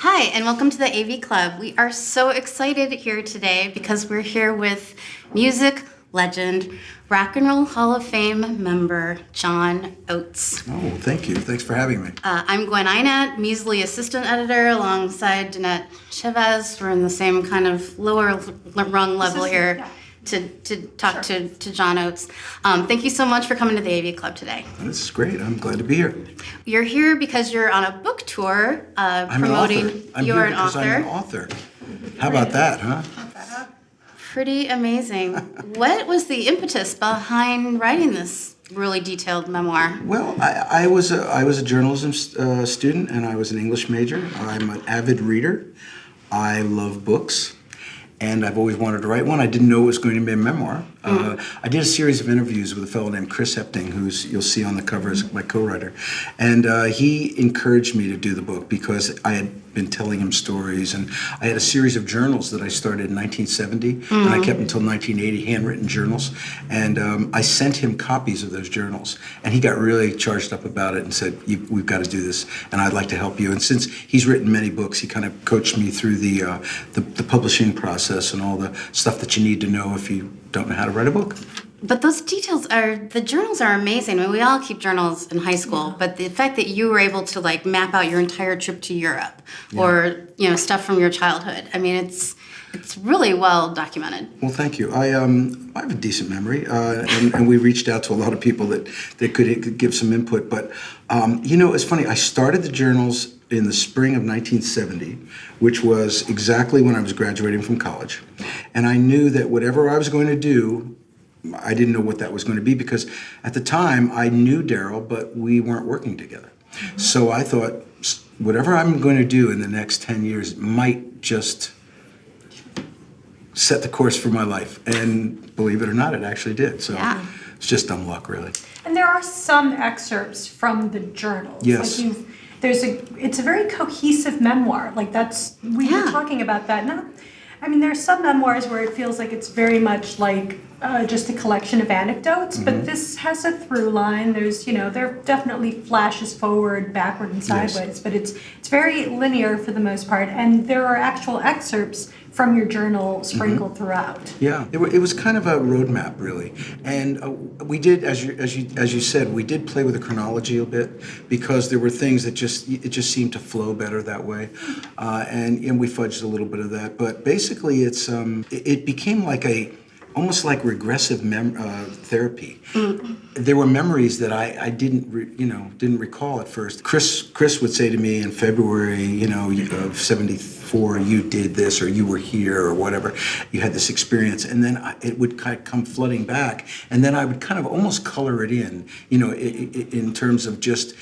Hi, and welcome to the AV Club. We are so excited here today because we're here with music legend, Rock and Roll Hall of Fame member, John Oates. Oh, thank you. Thanks for having me. I'm Gwen, Ihnat, measly assistant editor alongside Danette, Chavez. We're in the same kind of lower rung level here. Yeah. To talk to John Oates. Thank you so much for coming to the AV Club today. This is great. I'm glad to be here. You're here because you're on a book tour promoting. You're an author. I'm an author. How about that, huh? Pretty amazing. What was the impetus behind writing this really detailed memoir? Well, I was a journalism student, and I was an English major. I'm an avid reader. I love books. And I've always wanted to write one. I didn't know it was going to be a memoir. I did a series of interviews with a fellow named Chris Epting, who's you'll see on the cover as my co-writer. And he encouraged me to do the book because I had been telling him stories. And I had a series of journals that I started in 1970, and I kept until 1980, handwritten journals. And I sent him copies of those journals. And he got really charged up about it and said, we've got to do this, and I'd like to help you. And since he's written many books, he kind of coached me through the publishing process and all the stuff that you need to know if you don't know how to write a book. But those details the journals are amazing. I mean, we all keep journals in high school, but the fact that you were able to like map out your entire trip to Europe or, stuff from your childhood. I mean, it's really well documented. Well, thank you. I have a decent memory, and we reached out to a lot of people that could give some input. But, it's funny. I started the journals in the spring of 1970, which was exactly when I was graduating from college. And I knew that whatever I was going to do, I didn't know what that was going to be because at the time I knew Daryl, but we weren't working together. So I thought whatever I'm going to do in the next 10 years might just set the course for my life. And believe it or not, it actually did. So it's just dumb luck, really. And there are some excerpts from the journals. Yes. Like it's a very cohesive memoir. Like we were talking about that. There are some memoirs where it feels like it's very much like just a collection of anecdotes, but this has a through line. There's, there are definitely flashes forward, backward, and sideways, but it's very linear for the most part, and there are actual excerpts from your journal sprinkled throughout. Yeah, it was kind of a roadmap, really, and we did, as you said, we did play with the chronology a bit because there were things that just seemed to flow better that way, and we fudged a little bit of that, but basically it became like almost like regressive therapy. There were memories that I didn't recall at first. Chris would say to me in February, of '74, you did this, or you were here, or whatever. You had this experience, and then it would kind of come flooding back, and then I would kind of almost color it in terms of just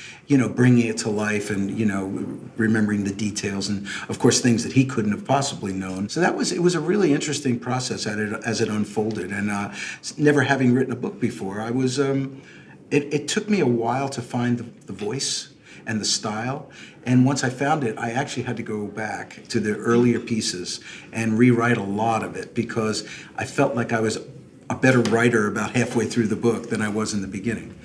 bringing it to life and remembering the details, and of course things that he couldn't have possibly known. So it was a really interesting process as it unfolded, and never having written a book before, I was. It took me a while to find the voice and the style, and once I found it, I actually had to go back to the earlier pieces and rewrite a lot of it because I felt like I was a better writer about halfway through the book than I was in the beginning.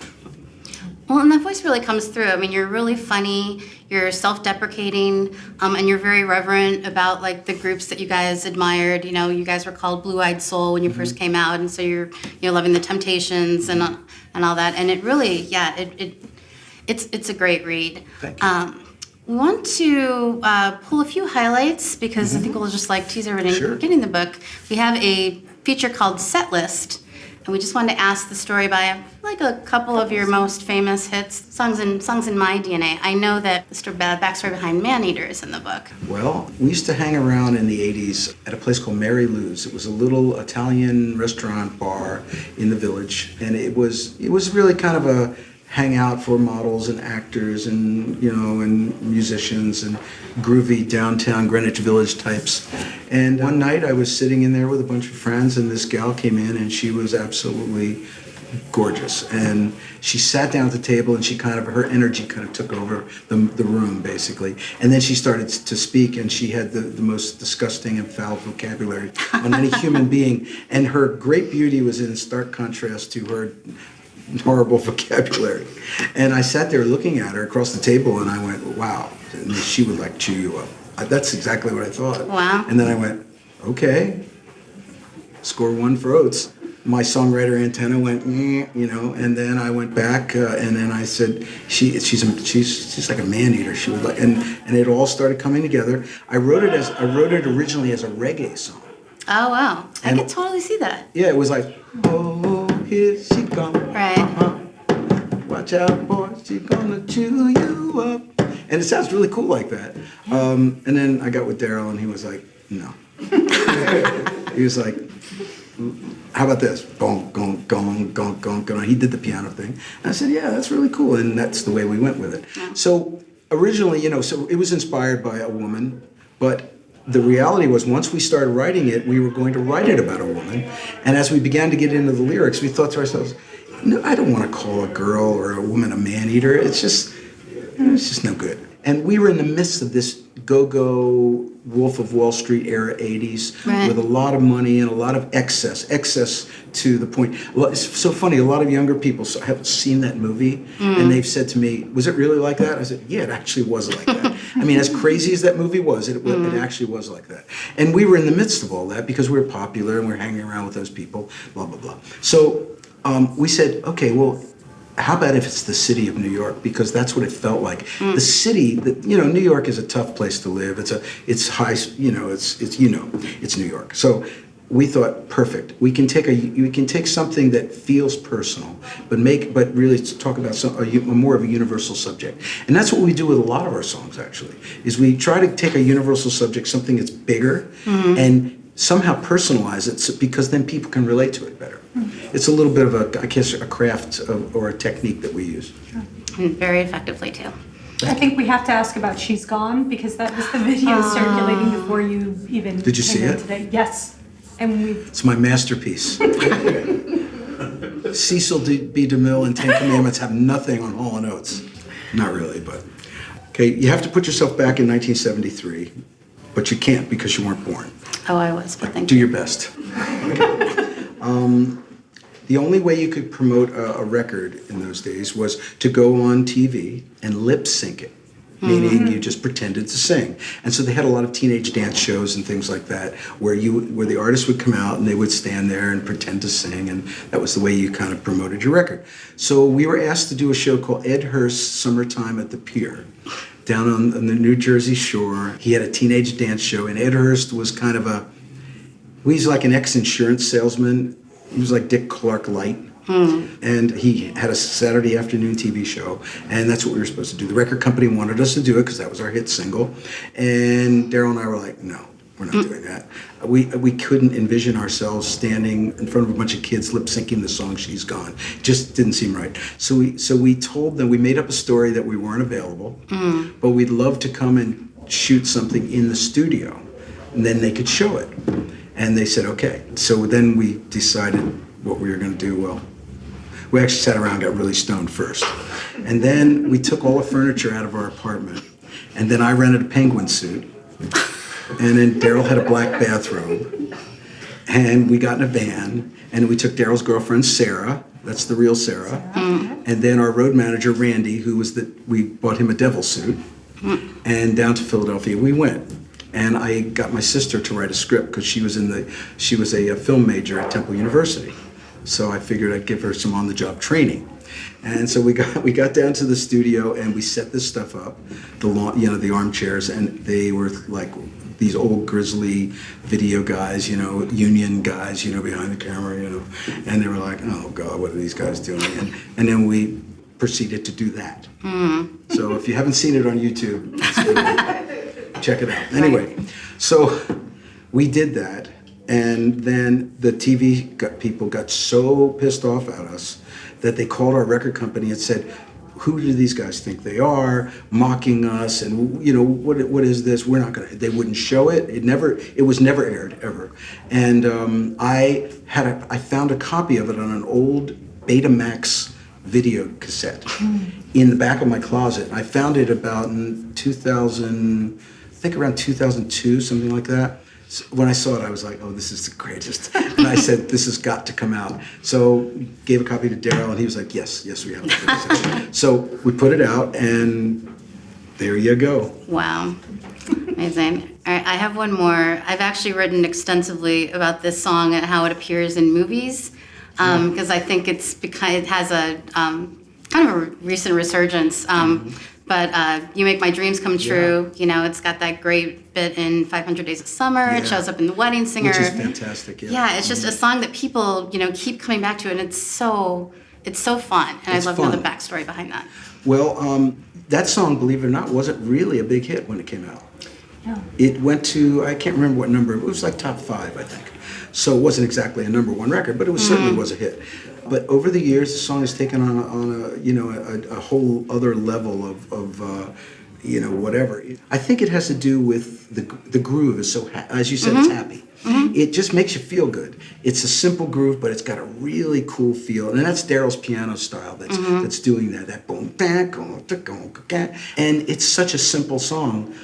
Well, and that voice really comes through. I mean, you're really funny, you're self-deprecating, and you're very reverent about like the groups that you guys admired. You guys were called Blue-Eyed Soul when you first came out, and so you're loving the Temptations and all that. And it really, it's a great read. Thank you. We want to pull a few highlights because I think we'll just like tease everything getting the book. We have a feature called Set List. And we just wanted to ask the story by like a couple of your most famous hits, songs in my DNA. I know that the backstory behind Maneater is in the book. Well, we used to hang around in the 80s at a place called Mary Lou's. It was a little Italian restaurant bar in the village, and it was really kind of a hangout for models and actors and and musicians and groovy downtown Greenwich Village types. And one night I was sitting in there with a bunch of friends, and this gal came in, and she was absolutely gorgeous. And she sat down at the table, and her energy kind of took over the room, basically. And then she started to speak, and she had the most disgusting and foul vocabulary on any human being. And her great beauty was in stark contrast to her horrible vocabulary. And I sat there looking at her across the table, and I went, wow, and she would like chew you up. That's exactly what I thought. Wow. And then I went, okay, score one for Oates. My songwriter antenna went, and then I went back, and then I said, she's like a Maneater. She would like, and it all started coming together. I wrote it originally as a reggae song. Oh, wow. I And- can totally see that. Yeah, it was like, oh, here she comes. Right. Watch out, boy, she's gonna chew you up. And it sounds really cool like that. And then I got with Daryl, and he was like, no. He was like, how about this? Gong, gong, gong, gong, gong, gong. He did the piano thing. And I said, yeah, that's really cool. And that's the way we went with it. Yeah. So originally, so it was inspired by a woman, but the reality was once we started writing it, we were going to write it about a woman. And as we began to get into the lyrics, we thought to ourselves, no, I don't want to call a girl or a woman a man-eater. It's just no good. And we were in the midst of this go-go Wolf of Wall Street era 80s Right. with a lot of money and a lot of excess to the point. Well, it's so funny, a lot of younger people haven't seen that movie and they've said to me, was it really like that? I said, yeah, it actually was like that. I mean, as crazy as that movie was, it actually was like that. And we were in the midst of all that because we were popular and we were hanging around with those people, blah, blah, blah. So we said, okay, well, how about if it's the city of New York? Because that's what it felt like. The city, New York is a tough place to live. It's high, it's New York. So we thought, perfect. We can take something that feels personal, but really talk about more of a universal subject. And that's what we do with a lot of our songs. Actually, is we try to take a universal subject, something that's bigger, and somehow personalize it because then people can relate to it better. It's a little bit of a craft or a technique that we use. And very effectively, too. I think we have to ask about She's Gone because that was the video circulating before you even Did you see came in it? today. Yes. And It's my masterpiece. Cecil B. DeMille and Ten Commandments have nothing on Hall Oates. Not really, but... Okay, you have to put yourself back in 1973, but you can't because you weren't born. Oh, I was, but thank Do you. your best. The only way you could promote a record in those days was to go on TV and lip sync it, meaning you just pretended to sing. And so they had a lot of teenage dance shows and things like that where the artist would come out and they would stand there and pretend to sing, and that was the way you kind of promoted your record. So we were asked to do a show called Ed Hurst's Summertime at the Pier. Down on the New Jersey shore. He had a teenage dance show, and Ed Hurst was kind of he's like an ex-insurance salesman. He was like Dick Clark light. And he had a Saturday afternoon TV show, and that's what we were supposed to do. The record company wanted us to do it because that was our hit single. And Daryl and I were like, no, we're not doing that. We couldn't envision ourselves standing in front of a bunch of kids lip syncing the song She's Gone. It just didn't seem right. So we told them, we made up a story that we weren't available, but we'd love to come and shoot something in the studio, and then they could show it. And they said, okay. So then we decided what we were going to do. Well, we actually sat around and got really stoned first. And then we took all the furniture out of our apartment. And then I rented a penguin suit. And then Daryl had a black bathrobe. And we got in a van. And we took Daryl's girlfriend, Sarah. That's the real Sarah. And then our road manager, Randy, we bought him a devil suit. And down to Philadelphia we went. And I got my sister to write a script because she was a film major at Temple University. So I figured I'd give her some on-the-job training. And so we got down to the studio and we set this stuff up, the armchairs, and they were like these old grizzly video guys, union guys, behind the camera, and they were like, oh God, what are these guys doing? And then we proceeded to do that. So if you haven't seen it on YouTube, check it out. Anyway, so we did that, and then the TV people got so pissed off at us that they called our record company and said, who do these guys think they are, mocking us, and what is this? We're not gonna. They wouldn't show it. It was never aired ever. And I found a copy of it on an old Betamax video cassette in the back of my closet. I found it about in 2000. I think around 2002, something like that. So when I saw it, I was like, oh, this is the greatest. And I said, this has got to come out. So gave a copy to Daryl, and he was like, yes, we have it. So we put it out, and There you go. Wow. Amazing. All right, I have one more. I've actually written extensively about this song and how it appears in movies, because I think it's because it has a kind of a recent resurgence. But You Make My Dreams Come True, you know, it's got that great bit in 500 Days of Summer. Yeah. It shows up in The Wedding Singer. Which is fantastic, yeah. Yeah, it's just a song that people, you know, keep coming back to, and it's so fun. And It's I'd love to know fun. the backstory behind that. Well, that song, believe it or not, wasn't really a big hit when it came out. Yeah. It went to, I can't remember what number, it was like top 5, I think. So it wasn't exactly a number 1 record, but it was certainly was a hit. But over the years, the song has taken on a you know, a whole other level of you know, whatever. I think it has to do with the groove is so, as you said, it's happy. It just makes you feel good. It's a simple groove, but it's got a really cool feel, and that's Daryl's piano style that's doing that. That boom, and it's such a simple song.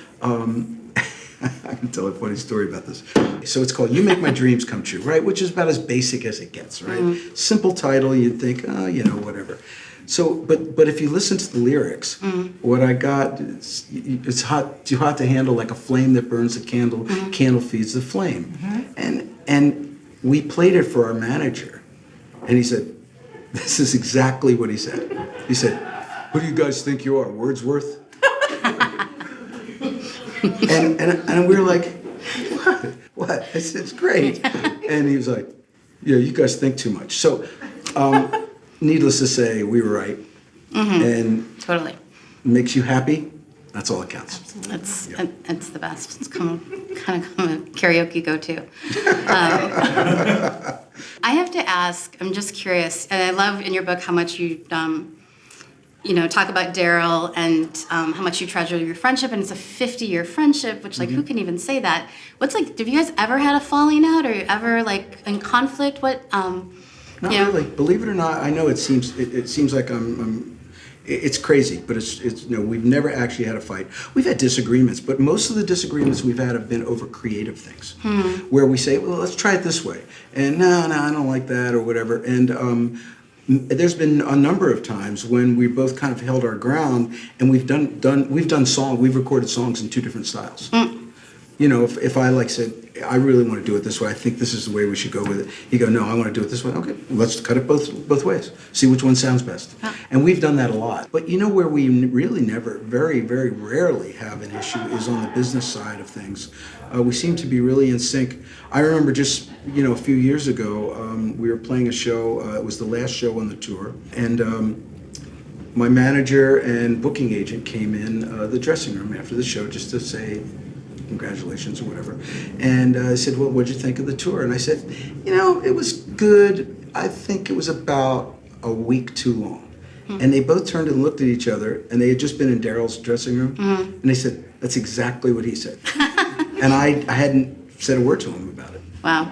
I can tell a funny story about this. So it's called "You Make My Dreams Come True," right? Which is about as basic as it gets, right? Simple title, you'd think, oh, you know, whatever. So, but if you listen to the lyrics, what I got is, it's too hot to handle, like a flame that burns a candle. Candle feeds the flame, and we played it for our manager, and he said, "This is exactly what he said." He said, "Who do you guys think you are, Wordsworth?" and we were like, "What? It's great." And he was like, "Yeah, you guys think too much." So. Needless to say, we were right. And Totally. makes you happy, that's all that counts. It's the best. It's kind of a karaoke go-to. I have to ask, I'm just curious, and I love in your book how much you, you know, talk about Daryl and how much you treasure your friendship, and it's a 50-year friendship, which, like, who can even say that? What's, like, have you guys ever had a falling out, or ever, like, in conflict? What, Not you know? really. Believe it or not, I know it seems like it's crazy, but it's no, we've never actually had a fight. We've had disagreements, but most of the disagreements we've had have been over creative things, where we say, well, let's try it this way, and no, I don't like that, or whatever. And there's been a number of times when we both kind of held our ground, and we've recorded songs in 2 different styles. You know, if I said, I really want to do it this way, I think this is the way we should go with it. You go, no, I want to do it this way. Okay, let's cut it both ways. See which one sounds best. And we've done that a lot. But you know where we really never, very, very rarely have an issue is on the business side of things. We seem to be really in sync. I remember just, you know, a few years ago, we were playing a show. It was the last show on the tour. And my manager and booking agent came in the dressing room after the show just to say, congratulations or whatever. And I said, well, what'd you think of the tour? And I said, you know, it was good. I think it was about a week too long. And they both turned and looked at each other, and they had just been in Daryl's dressing room. And they said, that's exactly what he said. And I hadn't said a word to him about it. Wow.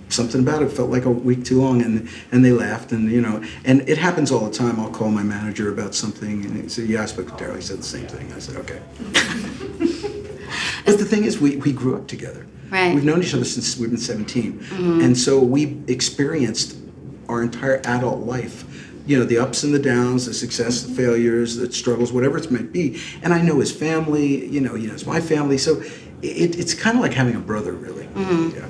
Something about it felt like a week too long, and they laughed, and you know, and it happens all the time. I'll call my manager about something, and he said, yeah, I spoke to Daryl. He said the same thing. I said, okay. But the thing is, we grew up together. Right. We've known each other since we've been 17. And so we experienced our entire adult life, you know, the ups and the downs, the success, the failures, the struggles, whatever it might be. And I know his family, you know, it's my family. So it's kind of like having a brother, really. Yeah.